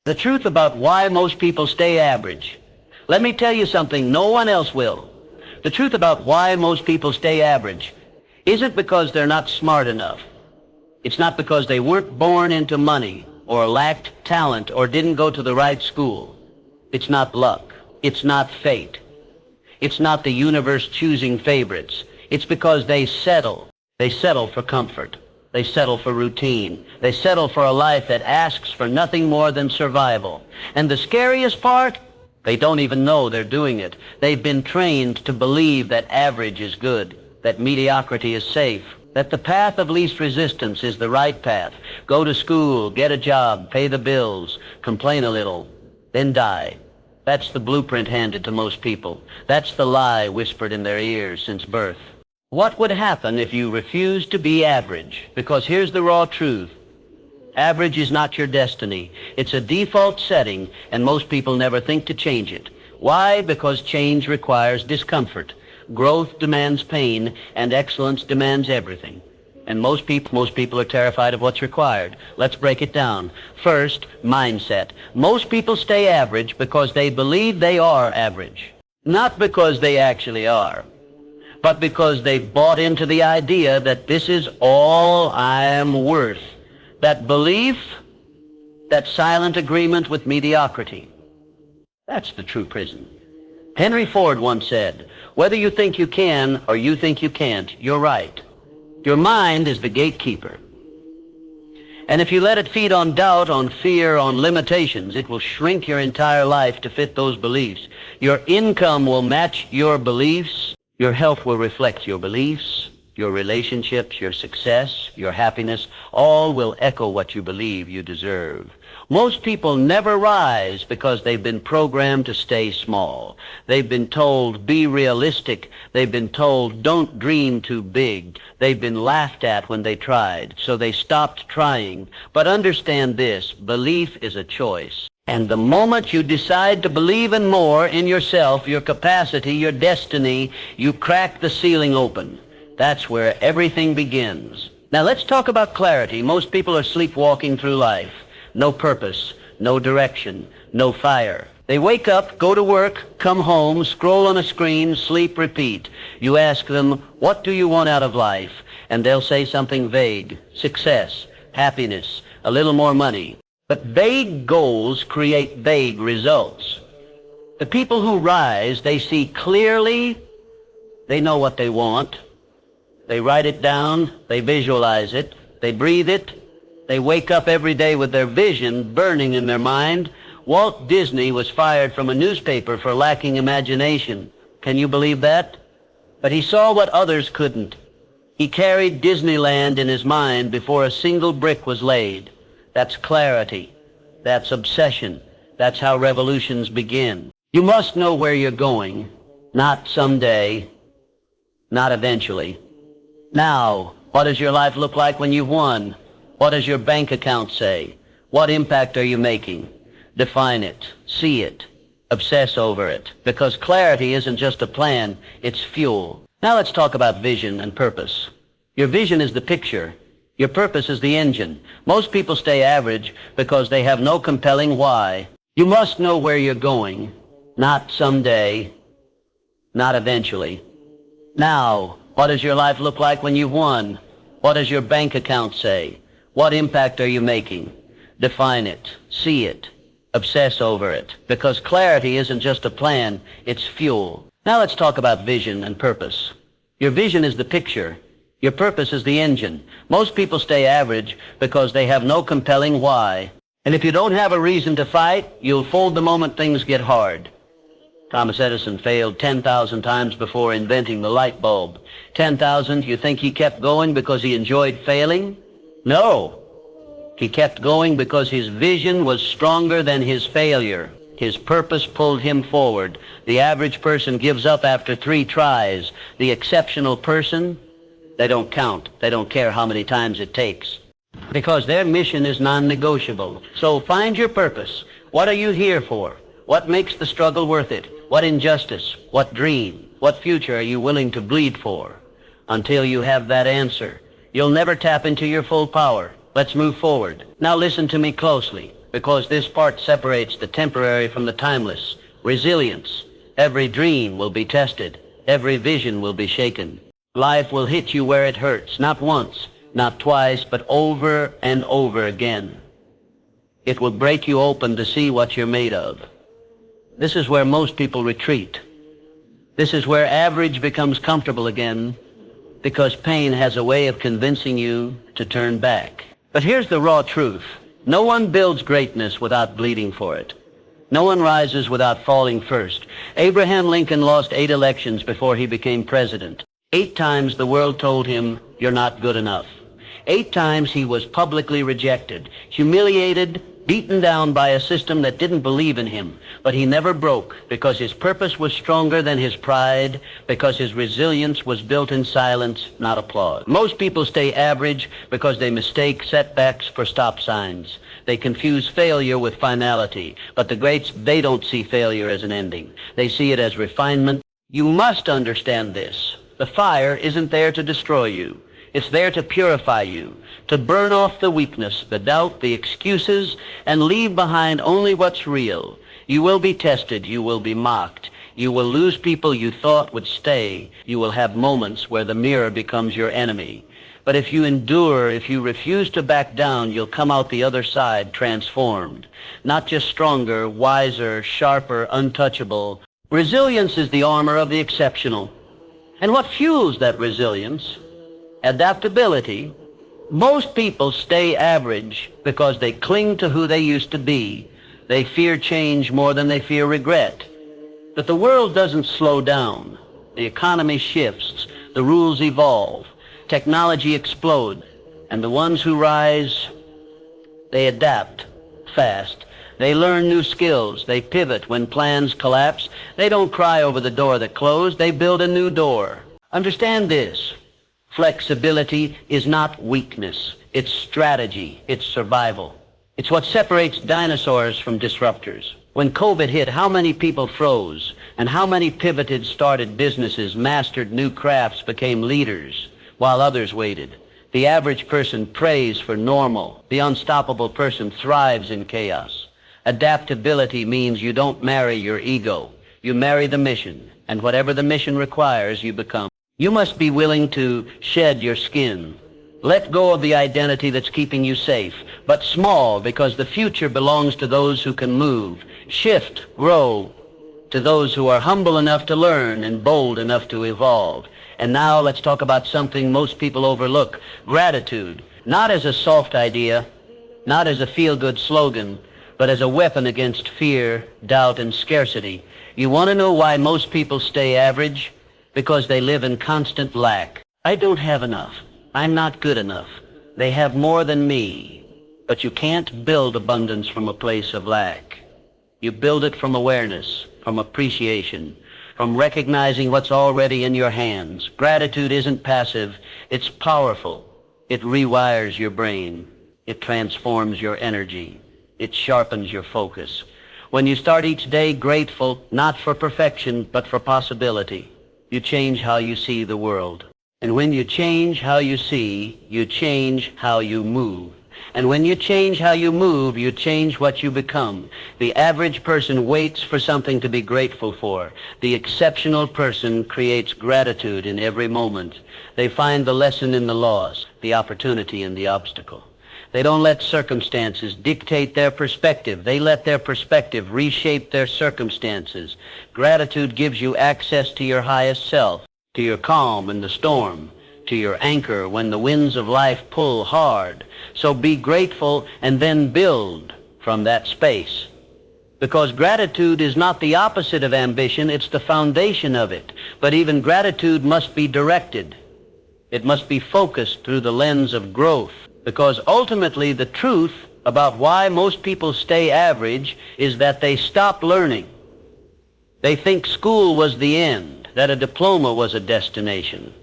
The truth about why most people stay average. Let me tell you something no one else will. The truth about why most people stay average isn't because they're not smart enough. It's not because they weren't born into money or lacked talent or didn't go to the right school. It's not luck. It's not fate. It's not the universe choosing favorites. It's because they settle. They settle for comfort. They settle for routine. They settle for a life that asks for nothing more than survival. And the scariest part? They don't even know they're doing it. They've been trained to believe that average is good, that mediocrity is safe, that the path of least resistance is the right path. Go to school, get a job, pay the bills, complain a little, then die. That's the blueprint handed to most people. That's the lie whispered in their ears since birth. What would happen if you refused to be average? Because here's the raw truth. Average is not your destiny. It's a default setting, and most people never think to change it. Why? Because change requires discomfort. Growth demands pain, and excellence demands everything. And most people are terrified of what's required. Let's break it down. First, mindset. Most people stay average because they believe they are average. Not because they actually are, but because they've bought into the idea that this is all I am worth. That belief, that silent agreement with mediocrity. That's the true prison. Henry Ford once said, whether you think you can or you think you can't, you're right. Your mind is the gatekeeper. And if you let it feed on doubt, on fear, on limitations, it will shrink your entire life to fit those beliefs. Your income will match your beliefs. Your health will reflect your beliefs. Your relationships, your success, your happiness, all will echo what you believe you deserve. Most people never rise because they've been programmed to stay small. They've been told, be realistic. They've been told, don't dream too big. They've been laughed at when they tried, so they stopped trying. But understand this, belief is a choice. And the moment you decide to believe in more, in yourself, your capacity, your destiny, you crack the ceiling open. That's where everything begins. Now let's talk about clarity. Most people are sleepwalking through life. No purpose, no direction, no fire. They wake up, go to work, come home, scroll on a screen, sleep, repeat. You ask them, what do you want out of life? And they'll say something vague. Success, happiness, a little more money. But vague goals create vague results. The people who rise, they see clearly, they know what they want. They write it down, they visualize it, they breathe it, they wake up every day with their vision burning in their mind. Walt Disney was fired from a newspaper for lacking imagination. Can you believe that? But he saw what others couldn't. He carried Disneyland in his mind before a single brick was laid. That's clarity. That's obsession. That's how revolutions begin. You must know where you're going, not someday, not eventually. Now, what does your life look like when you've won? What does your bank account say? What impact are you making? Define it, see it, obsess over it, because clarity isn't just a plan, it's fuel. Now let's talk about vision and purpose. Your vision is the picture. Your purpose is the engine. Most people stay average because they have no compelling why. You must know where you're going, not someday, not eventually. Now, what does your life look like when you've won? What does your bank account say? What impact are you making? Define it, see it, obsess over it, because clarity isn't just a plan, it's fuel. Now let's talk about vision and purpose. Your vision is the picture. Your purpose is the engine. Most people stay average because they have no compelling why. And if you don't have a reason to fight, you'll fold the moment things get hard. Thomas Edison failed 10,000 times before inventing the light bulb. 10,000, you think he kept going because he enjoyed failing? No. He kept going because his vision was stronger than his failure. His purpose pulled him forward. The average person gives up after 3 tries. The exceptional person, they don't count. They don't care how many times it takes. Because their mission is non-negotiable. So find your purpose. What are you here for? What makes the struggle worth it? What injustice? What dream? What future are you willing to bleed for? Until you have that answer, you'll never tap into your full power. Let's move forward. Now listen to me closely. because this part separates the temporary from the timeless. Resilience. Every dream will be tested. Every vision will be shaken. Life will hit you where it hurts, not once, not twice, but over and over again. It will break you open to see what you're made of. This is where most people retreat. This is where average becomes comfortable again, because pain has a way of convincing you to turn back. But here's the raw truth. No one builds greatness without bleeding for it. No one rises without falling first. Abraham Lincoln lost 8 elections before he became president. 8 times the world told him, "You're not good enough." 8 times he was publicly rejected, humiliated, beaten down by a system that didn't believe in him. But he never broke, because his purpose was stronger than his pride, because his resilience was built in silence, not applause. Most people stay average because they mistake setbacks for stop signs. They confuse failure with finality. But the greats, they don't see failure as an ending. They see it as refinement. You must understand this. The fire isn't there to destroy you. It's there to purify you, to burn off the weakness, the doubt, the excuses, and leave behind only what's real. You will be tested. You will be mocked. You will lose people you thought would stay. You will have moments where the mirror becomes your enemy. But if you endure, if you refuse to back down, you'll come out the other side transformed. Not just stronger, wiser, sharper, untouchable. Resilience is the armor of the exceptional. And what fuels that resilience? Adaptability. Most people stay average because they cling to who they used to be. They fear change more than they fear regret. But the world doesn't slow down. The economy shifts. The rules evolve. Technology explodes. And the ones who rise, they adapt fast. They learn new skills. They pivot when plans collapse. They don't cry over the door that closed. They build a new door. Understand this. Flexibility is not weakness. It's strategy. It's survival. It's what separates dinosaurs from disruptors. When COVID hit, how many people froze? And how many pivoted, started businesses, mastered new crafts, became leaders, while others waited? The average person prays for normal. The unstoppable person thrives in chaos. Adaptability means you don't marry your ego. You marry the mission. And whatever the mission requires, you become. You must be willing to shed your skin. Let go of the identity that's keeping you safe, but small, because the future belongs to those who can move. Shift, grow, to those who are humble enough to learn and bold enough to evolve. And now let's talk about something most people overlook. Gratitude. Not as a soft idea, not as a feel-good slogan, but as a weapon against fear, doubt, and scarcity. You want to know why most people stay average? Because they live in constant lack. I don't have enough. I'm not good enough. They have more than me. But you can't build abundance from a place of lack. You build it from awareness, from appreciation, from recognizing what's already in your hands. Gratitude isn't passive. It's powerful. It rewires your brain. It transforms your energy. It sharpens your focus. When you start each day grateful, not for perfection, but for possibility, you change how you see the world. And when you change how you see, you change how you move. And when you change how you move, you change what you become. The average person waits for something to be grateful for. The exceptional person creates gratitude in every moment. They find the lesson in the loss, the opportunity in the obstacle. They don't let circumstances dictate their perspective. They let their perspective reshape their circumstances. Gratitude gives you access to your highest self, to your calm in the storm, to your anchor when the winds of life pull hard. So be grateful and then build from that space. Because gratitude is not the opposite of ambition, it's the foundation of it. But even gratitude must be directed. It must be focused through the lens of growth. Because ultimately the truth about why most people stay average is that they stop learning. They think school was the end, that a diploma was a destination.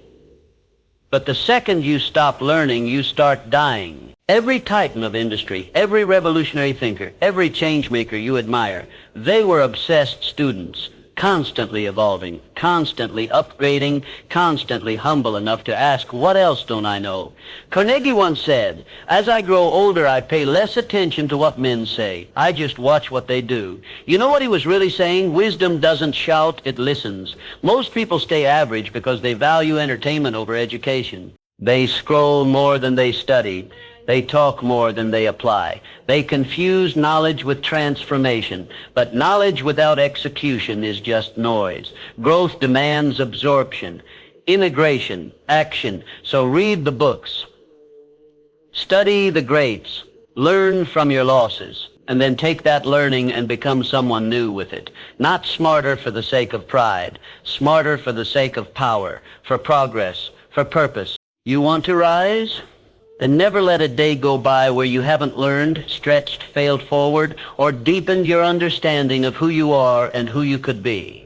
But the second you stop learning, you start dying. Every titan of industry, every revolutionary thinker, every change maker you admire, they were obsessed students. constantly evolving, constantly upgrading, constantly humble enough to ask, what else don't I know? Carnegie once said, as I grow older, I pay less attention to what men say. I just watch what they do. You know what he was really saying? Wisdom doesn't shout, it listens. Most people stay average because they value entertainment over education. They scroll more than they study. They talk more than they apply. They confuse knowledge with transformation. But knowledge without execution is just noise. Growth demands absorption, integration, action. So read the books. Study the greats. Learn from your losses. And then take that learning and become someone new with it. Not smarter for the sake of pride. Smarter for the sake of power, for progress, for purpose. You want to rise? Then never let a day go by where you haven't learned, stretched, failed forward, or deepened your understanding of who you are and who you could be.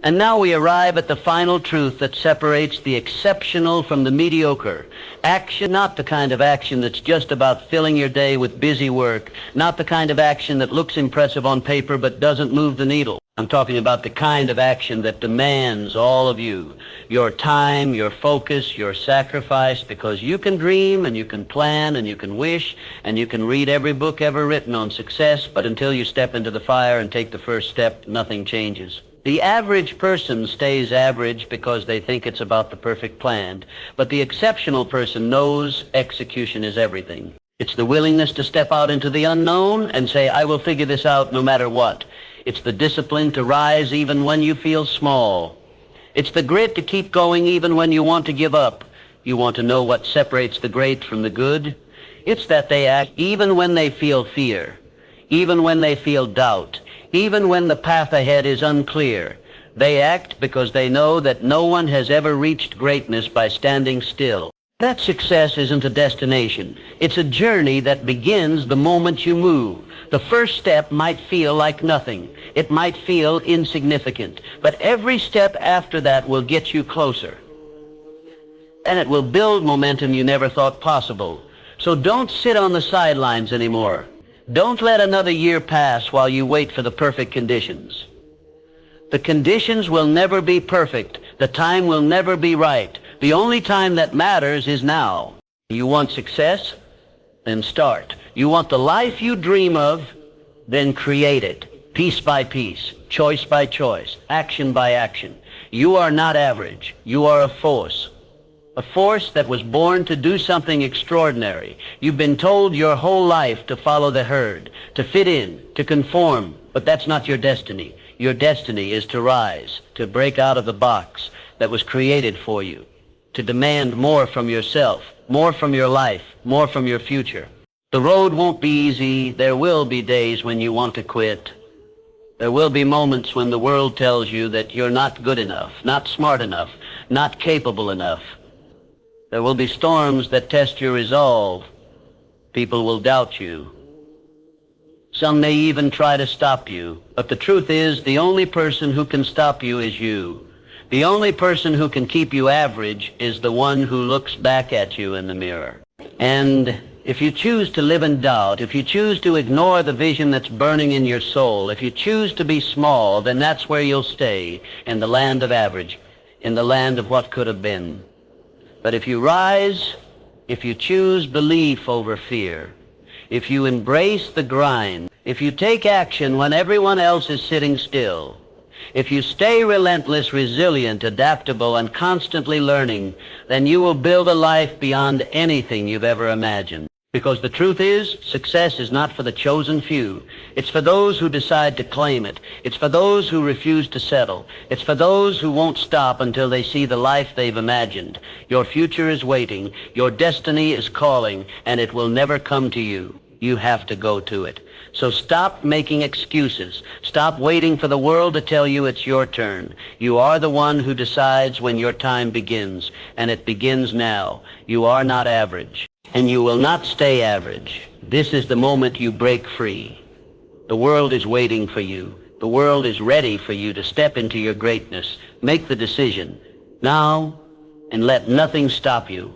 And now we arrive at the final truth that separates the exceptional from the mediocre. Action, not the kind of action that's just about filling your day with busy work, not the kind of action that looks impressive on paper but doesn't move the needle. I'm talking about the kind of action that demands all of you, your time, your focus, your sacrifice, because you can dream and you can plan and you can wish and you can read every book ever written on success, but until you step into the fire and take the first step, nothing changes. The average person stays average because they think it's about the perfect plan, but the exceptional person knows execution is everything. It's the willingness to step out into the unknown and say, I will figure this out no matter what. It's the discipline to rise even when you feel small. It's the grit to keep going even when you want to give up. You want to know what separates the great from the good? It's that they act even when they feel fear, even when they feel doubt, even when the path ahead is unclear. They act because they know that no one has ever reached greatness by standing still. That success isn't a destination. It's a journey that begins the moment you move. The first step might feel like nothing. It might feel insignificant. But every step after that will get you closer. And it will build momentum you never thought possible. So don't sit on the sidelines anymore. Don't let another year pass while you wait for the perfect conditions. The conditions will never be perfect. The time will never be right. The only time that matters is now. You want success? Then start. You want the life you dream of? Then create it. Piece by piece, choice by choice, action by action. You are not average. You are a force. A force that was born to do something extraordinary. You've been told your whole life to follow the herd, to fit in, to conform, but that's not your destiny. Your destiny is to rise, to break out of the box that was created for you, to demand more from yourself, more from your life, more from your future. The road won't be easy. There will be days when you want to quit. There will be moments when the world tells you that you're not good enough, not smart enough, not capable enough. There will be storms that test your resolve. People will doubt you. Some may even try to stop you. But the truth is, the only person who can stop you is you. The only person who can keep you average is the one who looks back at you in the mirror. And if you choose to live in doubt, if you choose to ignore the vision that's burning in your soul, if you choose to be small, then that's where you'll stay, in the land of average, in the land of what could have been. But if you rise, if you choose belief over fear, if you embrace the grind, if you take action when everyone else is sitting still, if you stay relentless, resilient, adaptable, and constantly learning, then you will build a life beyond anything you've ever imagined. Because the truth is, success is not for the chosen few. It's for those who decide to claim it. It's for those who refuse to settle. It's for those who won't stop until they see the life they've imagined. Your future is waiting. Your destiny is calling, and it will never come to you. You have to go to it. So stop making excuses. Stop waiting for the world to tell you it's your turn. You are the one who decides when your time begins, and it begins now. You are not average. And you will not stay average. This is the moment you break free. The world is waiting for you. The world is ready for you to step into your greatness. Make the decision now and let nothing stop you.